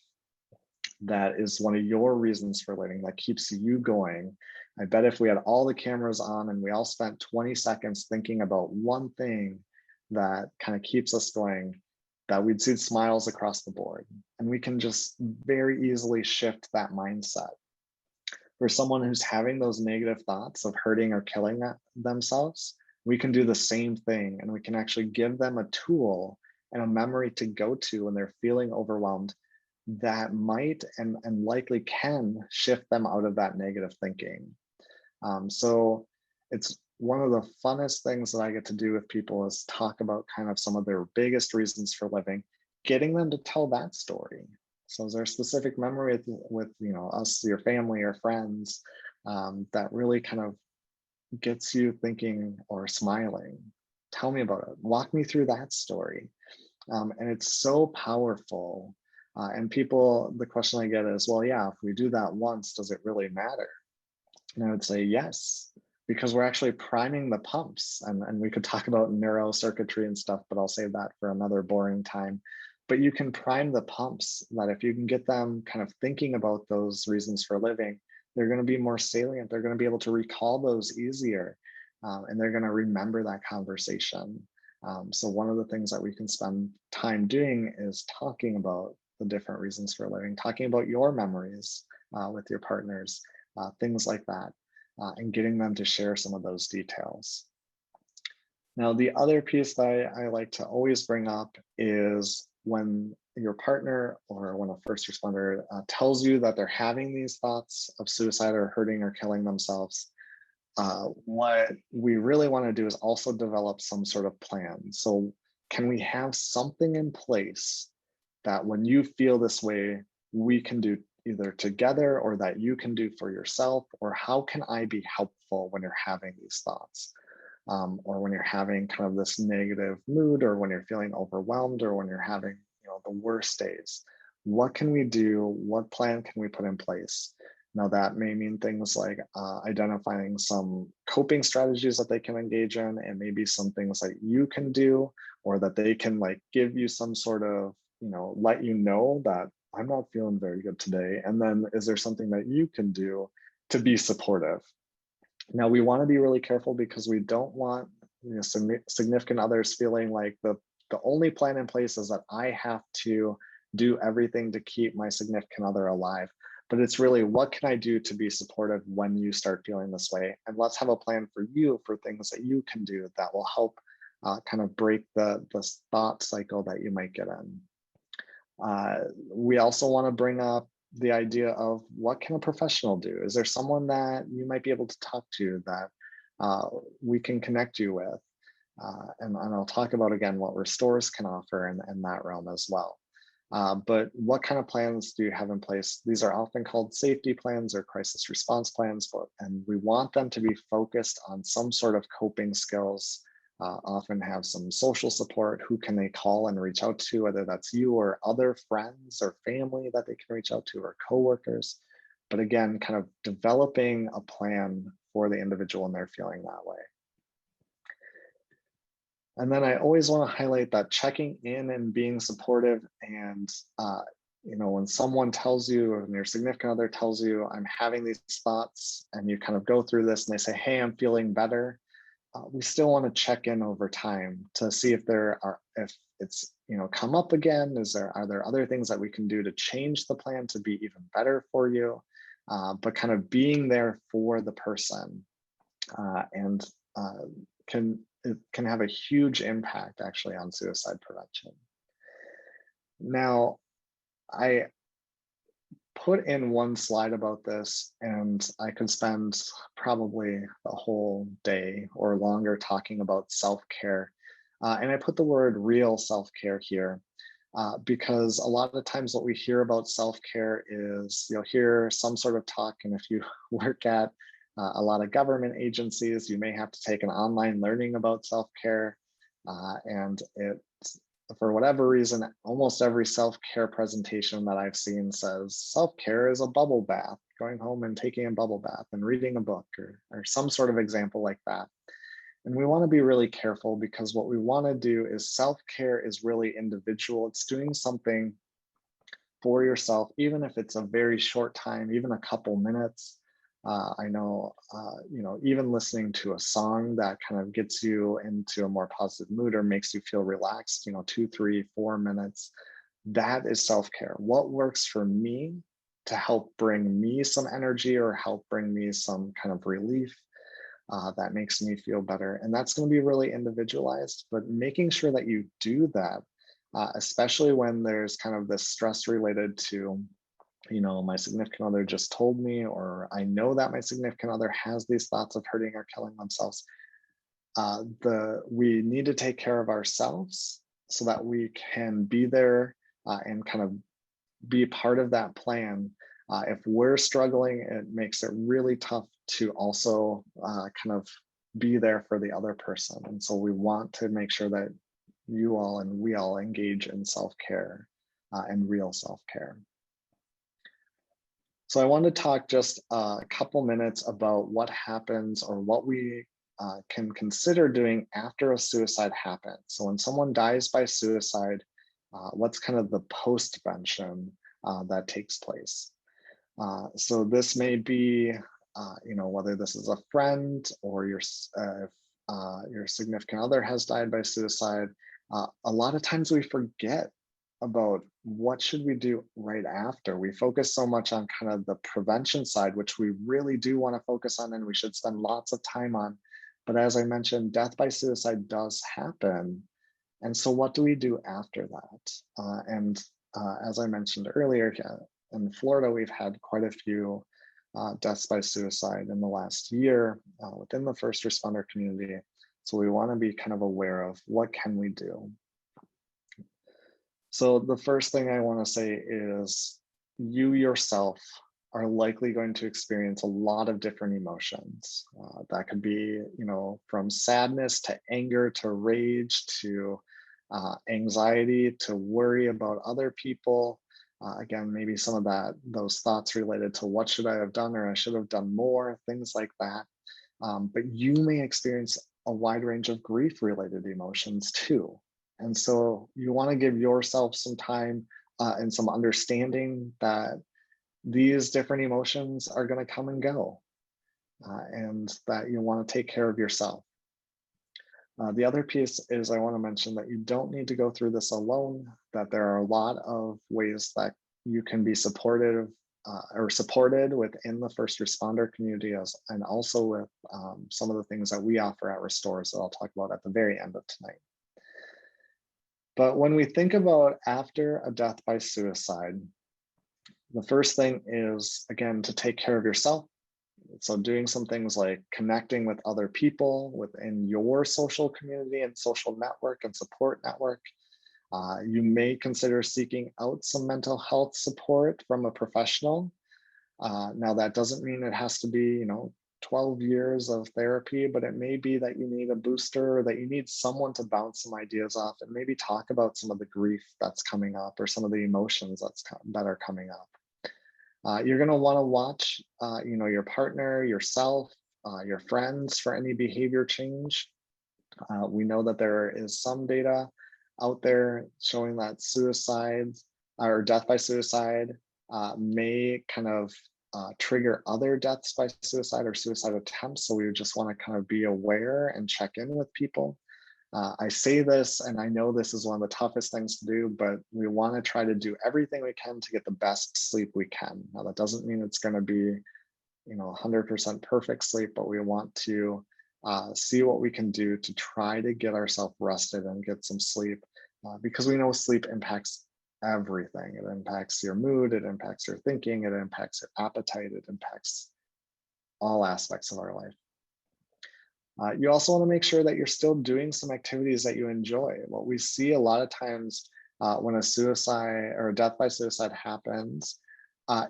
that is one of your reasons for living, that keeps you going, I bet if we had all the cameras on and we all spent 20 seconds thinking about one thing that kind of keeps us going, that we'd see smiles across the board. And we can just very easily shift that mindset. For someone who's having those negative thoughts of hurting or killing themselves, we can do the same thing, and we can actually give them a tool and a memory to go to when they're feeling overwhelmed that might and likely can shift them out of that negative thinking. So it's one of the funnest things that I get to do with people is talk about kind of some of their biggest reasons for living, getting them to tell that story. So is there a specific memory with us, your family or friends, that really kind of gets you thinking or smiling? Tell me about it. Walk me through that story. And it's so powerful. And people, the question I get is, well, yeah, if we do that once, does it really matter? And I would say yes, because we're actually priming the pumps. And we could talk about neurocircuitry and stuff, but I'll save that for another boring time. But you can prime the pumps, that if you can get them kind of thinking about those reasons for living, they're going to be more salient. They're going to be able to recall those easier, and they're going to remember that conversation. So one of the things that we can spend time doing is talking about the different reasons for living, talking about your memories with your partners, things like that, and getting them to share some of those details. Now, the other piece that I like to always bring up is when your partner or when a first responder tells you that they're having these thoughts of suicide or hurting or killing themselves, what we really want to do is also develop some sort of plan. So can we have something in place that when you feel this way, we can do either together or that you can do for yourself? Or how can I be helpful when you're having these thoughts? Or when you're having kind of this negative mood, or when you're feeling overwhelmed, or when you're having the worst days? What can we do? What plan can we put in place? Now that may mean things like identifying some coping strategies that they can engage in, and maybe some things that you can do, or that they can give you some sort of, let you know that I'm not feeling very good today. And then is there something that you can do to be supportive? Now, we want to be really careful because we don't want significant others feeling like the only plan in place is that I have to do everything to keep my significant other alive. but it's really, what can I do to be supportive when you start feeling this way? And let's have a plan for you for things that you can do that will help kind of break the thought cycle that you might get in. We also want to bring up the idea of, what can a professional do? Is there someone that you might be able to talk to that we can connect you with? And I'll talk about, again, what Restores can offer in that realm as well. But what kind of plans do you have in place? These are often called safety plans or crisis response plans, and we want them to be focused on some sort of coping skills, often have some social support. Who can they call and reach out to, whether that's you or other friends or family that they can reach out to, or coworkers. But again, kind of developing a plan for the individual when they're feeling that way. And then I always want to highlight that checking in and being supportive, and when someone tells you, or your significant other tells you, I'm having these thoughts, and you kind of go through this and they say, hey, I'm feeling better. We still want to check in over time to see if it's come up again. Are there other things that we can do to change the plan to be even better for you? But kind of being there for the person, and it can have a huge impact actually on suicide prevention. Now, I put in one slide about this, and I could spend probably a whole day or longer talking about self-care. And I put the word real self-care here because a lot of the times what we hear about self-care is, you'll hear some sort of talk, and if you work at a lot of government agencies, you may have to take an online learning about self-care, and for whatever reason, almost every self-care presentation that I've seen says self-care is a bubble bath, going home and taking a bubble bath and reading a book, or some sort of example like that. And we want to be really careful, because what we want to do is, self-care is really individual. It's doing something for yourself, even if it's a very short time, even a couple minutes. I know, even listening to a song that kind of gets you into a more positive mood or makes you feel relaxed, 2, 3, 4 minutes, that is self-care. What works for me to help bring me some energy or help bring me some kind of relief that makes me feel better. And that's going to be really individualized, but making sure that you do that, especially when there's kind of this stress related to, my significant other just told me, or I know that my significant other has these thoughts of hurting or killing themselves. We need to take care of ourselves so that we can be there and kind of be part of that plan. If we're struggling, it makes it really tough to also kind of be there for the other person. And so we want to make sure that you all and we all engage in self-care and real self-care. So I want to talk just a couple minutes about what happens, or what we can consider doing after a suicide happens. So when someone dies by suicide, what's kind of the post-vention that takes place. So this may be, whether this is a friend or your significant other has died by suicide. A lot of times we forget about what should we do right after. We focus so much on kind of the prevention side, which we really do want to focus on and we should spend lots of time on. But as I mentioned, death by suicide does happen. And so what do we do after that? As I mentioned earlier, in Florida, we've had quite a few deaths by suicide in the last year within the first responder community. So we want to be kind of aware of what can we do. So the first thing I want to say is, you yourself are likely going to experience a lot of different emotions. That could be, from sadness to anger to rage to anxiety to worry about other people. Again, maybe some of those thoughts related to what should I have done, or I should have done more, things like that. But you may experience a wide range of grief-related emotions too. And so you want to give yourself some time and some understanding that these different emotions are going to come and go, and that you want to take care of yourself. The other piece is, I want to mention that you don't need to go through this alone, that there are a lot of ways that you can be supportive or supported within the first responder community, and also with some of the things that we offer at Restores that I'll talk about at the very end of tonight. But when we think about after a death by suicide, the first thing is, again, to take care of yourself. So doing some things like connecting with other people within your social community and social network and support network. You may consider seeking out some mental health support from a professional. Now, that doesn't mean it has to be, 12 years of therapy, but it may be that you need a booster, or that you need someone to bounce some ideas off and maybe talk about some of the grief that's coming up or some of the emotions that are coming up. You're going to want to watch, your partner, yourself, your friends for any behavior change. We know that there is some data out there showing that suicide or death by suicide may kind of trigger other deaths by suicide or suicide attempts. So we just want to kind of be aware and check in with people. I say this, and I know this is one of the toughest things to do, but we want to try to do everything we can to get the best sleep we can. Now, that doesn't mean it's going to be, 100% perfect sleep, but we want to see what we can do to try to get ourselves rested and get some sleep, because we know sleep impacts everything. It impacts your mood, it impacts your thinking, it impacts your appetite, it impacts all aspects of our life. You also want to make sure that you're still doing some activities that you enjoy. What we see a lot of times when a suicide or a death by suicide happens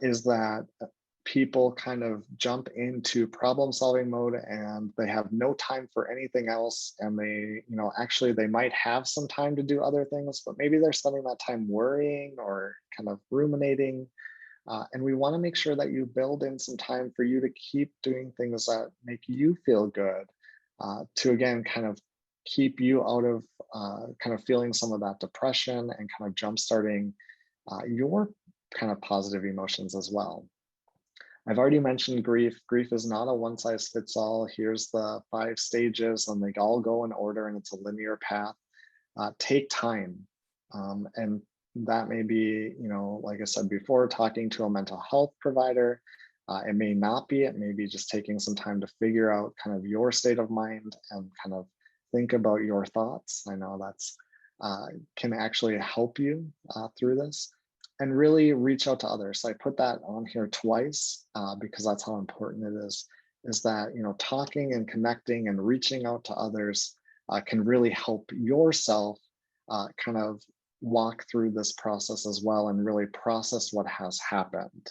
is that people kind of jump into problem solving mode and they have no time for anything else. And they, actually they might have some time to do other things, but maybe they're spending that time worrying or kind of ruminating. And we want to make sure that you build in some time for you to keep doing things that make you feel good, to again, kind of keep you out of kind of feeling some of that depression and kind of jumpstarting your kind of positive emotions as well. I've already mentioned grief. Grief is not a one size fits all. Here's the 5 stages and they all go in order and it's a linear path. Take time. And that may be, like I said before, talking to a mental health provider. It may not be, it may be just taking some time to figure out kind of your state of mind and kind of think about your thoughts. I know that's can actually help you through this. And really reach out to others. So I put that on here twice because that's how important it is that, talking and connecting and reaching out to others can really help yourself kind of walk through this process as well and really process what has happened.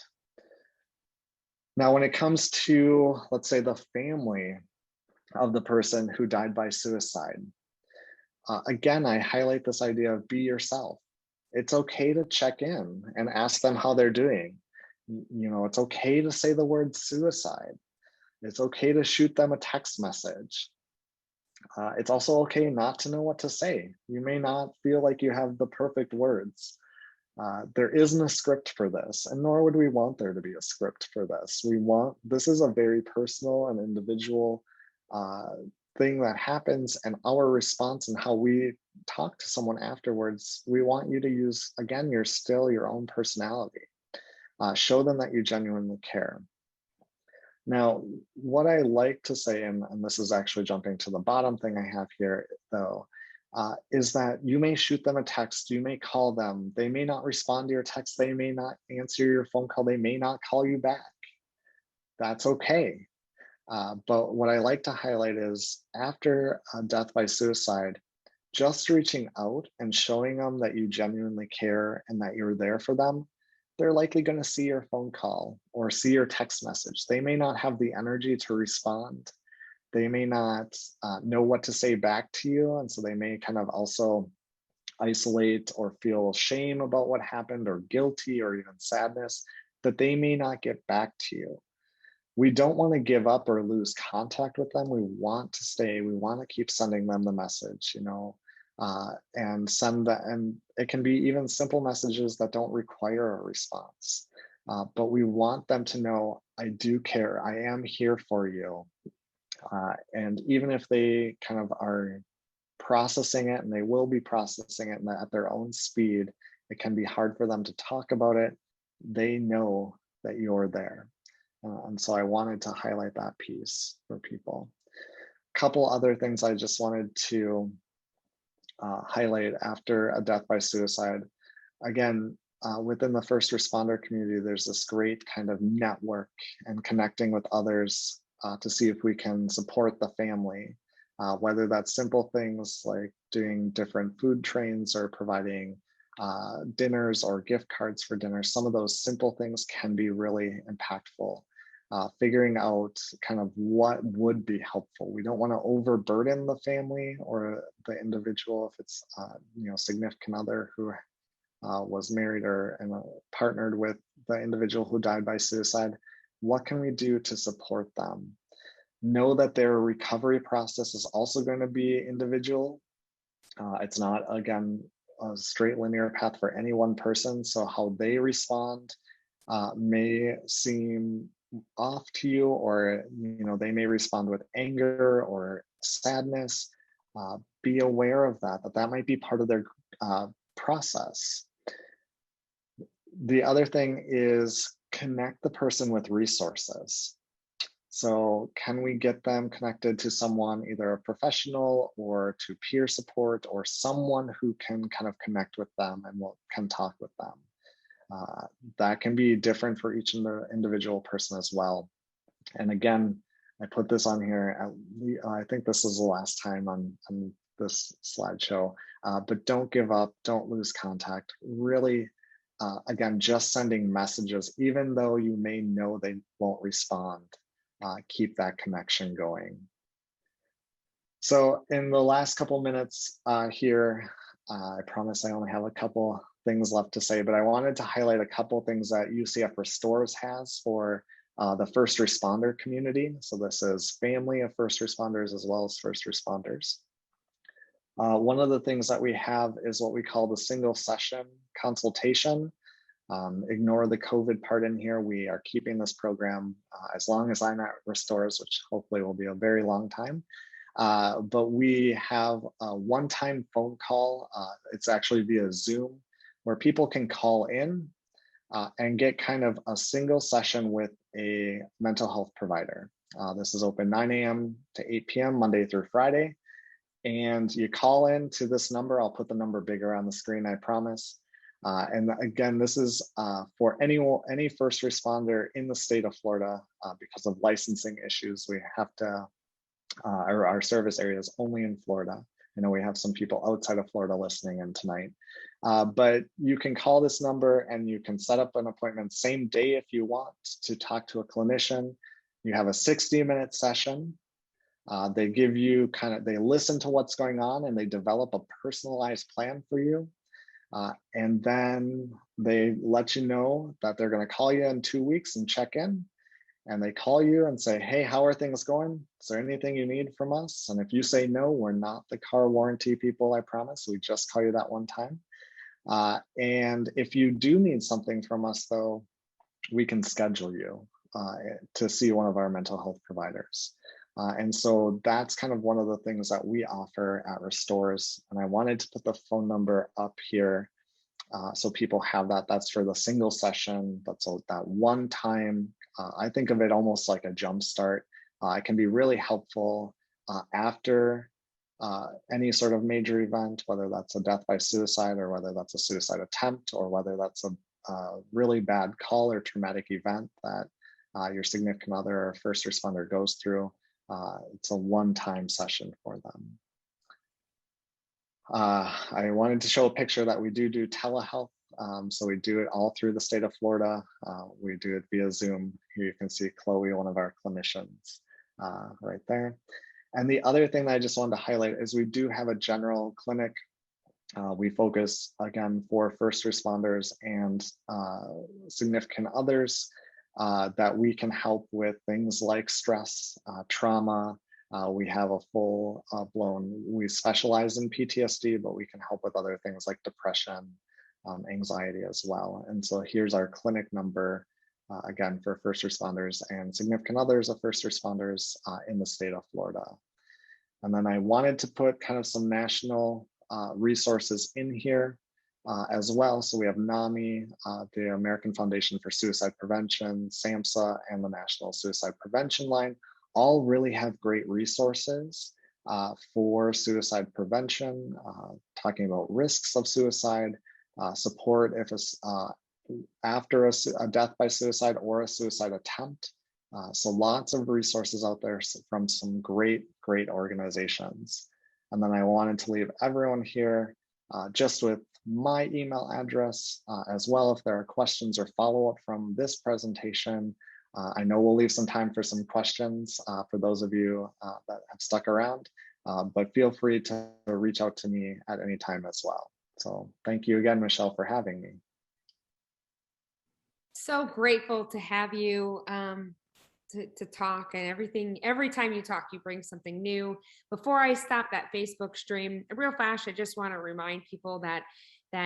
Now, when it comes to, let's say, the family of the person who died by suicide, again, I highlight this idea of be yourself. It's okay to check in and ask them how they're doing. It's okay to say the word suicide. It's okay to shoot them a text message. It's also okay not to know what to say. You may not feel like you have the perfect words. There isn't a script for this, and nor would we want there to be a script for this. This is a very personal and individual thing that happens, and our response and how we talk to someone afterwards, we want you to use, again, you're still your own personality. Show them that you genuinely care. Now, what I like to say, and this is actually jumping to the bottom thing I have here, though, is that you may shoot them a text, you may call them, they may not respond to your text, they may not answer your phone call, they may not call you back. That's okay. But what I like to highlight is after a death by suicide, just reaching out and showing them that you genuinely care and that you're there for them, they're likely going to see your phone call or see your text message. They may not have the energy to respond. They may not know what to say back to you. And so they may kind of also isolate or feel shame about what happened or guilty or even sadness that they may not get back to you. We don't want to give up or lose contact with them. We want to stay. We want to keep sending them the message, and send that. And it can be even simple messages that don't require a response. But we want them to know, I do care. I am here for you. And even if they kind of are processing it, and they will be processing it at their own speed, it can be hard for them to talk about it. They know that you're there. And so I wanted to highlight that piece for people. A couple other things I just wanted to highlight after a death by suicide. Again, within the first responder community, there's this great kind of network and connecting with others to see if we can support the family, whether that's simple things like doing different food trains or providing dinners or gift cards for dinner. Some of those simple things can be really impactful. Figuring out kind of what would be helpful. We don't want to overburden the family or the individual if it's significant other who was married or partnered with the individual who died by suicide. What can we do to support them? Know that their recovery process is also going to be individual. It's not, again, a straight linear path for any one person. So how they respond may seem off to you, or they may respond with anger or sadness. Be aware of that might be part of their process. The other thing is connect the person with resources. So can we get them connected to someone, either a professional or to peer support, or someone who can kind of connect with them and can talk with them? That can be different for each individual person as well. And again, I put this on here. I think this is the last time on this slideshow, but don't give up, don't lose contact. Really, again, just sending messages, even though you may know they won't respond, keep that connection going. So in the last couple minutes here, I promise I only have a couple things left to say, but I wanted to highlight a couple things that UCF RESTORES has for the first responder community. So this is family of first responders as well as first responders. One of the things that we have is what we call the single session consultation. Ignore the COVID part in here. We are keeping this program as long as I'm at RESTORES, which hopefully will be a very long time. But we have a one-time phone call. It's actually via Zoom, where people can call in and get kind of a single session with a mental health provider. This is open 9 a.m. to 8 p.m. Monday through Friday. And you call in to this number. I'll put the number bigger on the screen, I promise. And again, this is for any first responder in the state of Florida. Because of licensing issues, we have to, our service area is only in Florida. I know we have some people outside of Florida listening in tonight, but you can call this number and you can set up an appointment same day if you want to talk to a clinician. You have a 60-minute session. They give you they listen to what's going on and they develop a personalized plan for you. And then they let you know that they're going to call you in 2 weeks and check in. And they call you and say, hey, how are things going? Is there anything you need from us? And if you say no, we're not the car warranty people, I promise. We just call you that one time. And if you do need something from us, though, we can schedule you to see one of our mental health providers. And so that's kind of one of the things that we offer at RESTORES. And I wanted to put the phone number up here so people have that. That's for the single session. That's that one time. I think of it almost like a jump start. It can be really helpful after any sort of major event, whether that's a death by suicide or whether that's a suicide attempt or whether that's a really bad call or traumatic event that your significant other or first responder goes through. It's a one-time session for them. I wanted to show a picture that we do telehealth. So we do it all through the state of Florida. We do it via Zoom. Here you can see Chloe, one of our clinicians, right there. And the other thing that I just wanted to highlight is we do have a general clinic. We focus, again, for first responders and significant others that we can help with things like stress, trauma. We have a full blown, we specialize in PTSD, but we can help with other things like depression, anxiety as well. And so here's our clinic number, again, for first responders and significant others of first responders in the state of Florida. And then I wanted to put kind of some national resources in here. as well. So we have NAMI, the American Foundation for Suicide Prevention, SAMHSA, and the National Suicide Prevention Line all really have great resources for suicide prevention, talking about risks of suicide, support if it's after a death by suicide or a suicide attempt. So lots of resources out there from some great organizations. And then I wanted to leave everyone here just with my email address as well. If there are questions or follow-up from this presentation, I know we'll leave some time for some questions for those of you that have stuck around, but feel free to reach out to me at any time as well. So thank you again, Michelle, for having me. So grateful to have you to talk, and everything. Every time you talk, you bring something new. Before I stop that Facebook stream, real fast, I just want to remind people that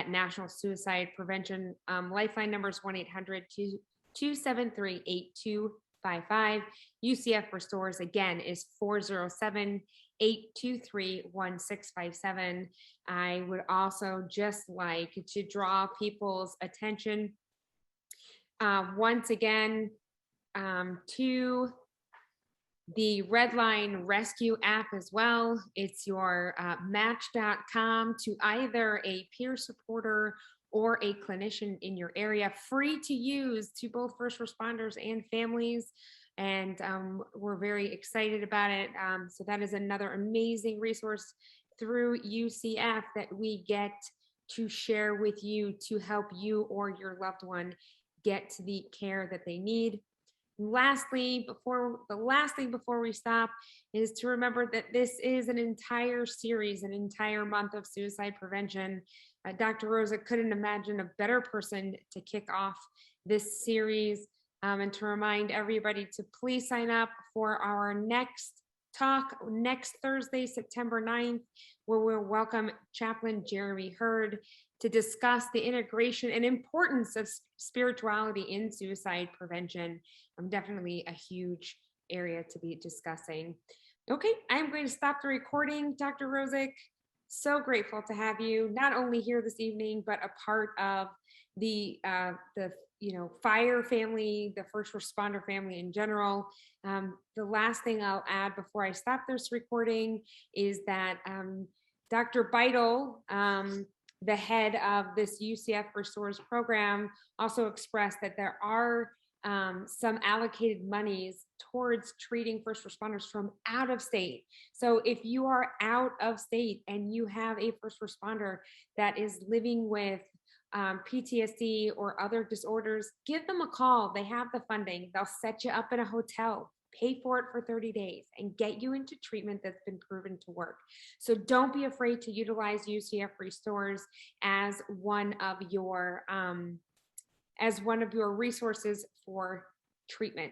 National Suicide Prevention Lifeline number is 1-800-273-8255. UCF Restores again is 407-823-1657. I would also just like to draw people's attention once again to the Redline Rescue app as well. It's your match.com to either a peer supporter or a clinician in your area, free to use to both first responders and families. And we're very excited about it. So that is another amazing resource through UCF that we get to share with you to help you or your loved one get to the care that they need. Lastly, the last thing before we stop is to remember that this is an entire series, an entire month of suicide prevention. Dr. Rozek couldn't imagine a better person to kick off this series, and to remind everybody to please sign up for our next talk next Thursday, September 9th, where we'll welcome Chaplain Jeremy Hurd to discuss the integration and importance of spirituality in suicide prevention. Definitely a huge area to be discussing. Okay, I'm going to stop the recording. Dr. Rozek, so grateful to have you not only here this evening, but a part of the fire family, the first responder family in general. The last thing I'll add before I stop this recording is that Dr. Beidel, the head of this UCF Restores program, also expressed that there are some allocated monies towards treating first responders from out of state. So if you are out of state and you have a first responder that is living with PTSD or other disorders, give them a call. They have the funding. They'll set you up in a hotel, pay for it for 30 days, and get you into treatment that's been proven to work. So don't be afraid to utilize UCF Restores as one of your resources for treatment.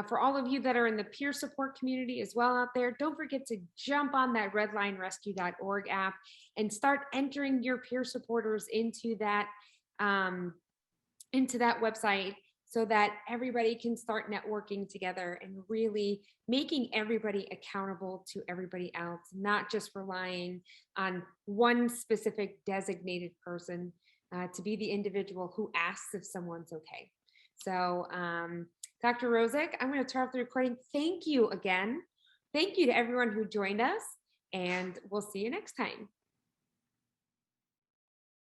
For all of you that are in the peer support community as well out there, don't forget to jump on that redlinerescue.org app and start entering your peer supporters into that website, so that everybody can start networking together and really making everybody accountable to everybody else, not just relying on one specific designated person to be the individual who asks if someone's okay. So Dr. Rozek, I'm going to turn off the recording. Thank you again. Thank you to everyone who joined us, and we'll see you next time.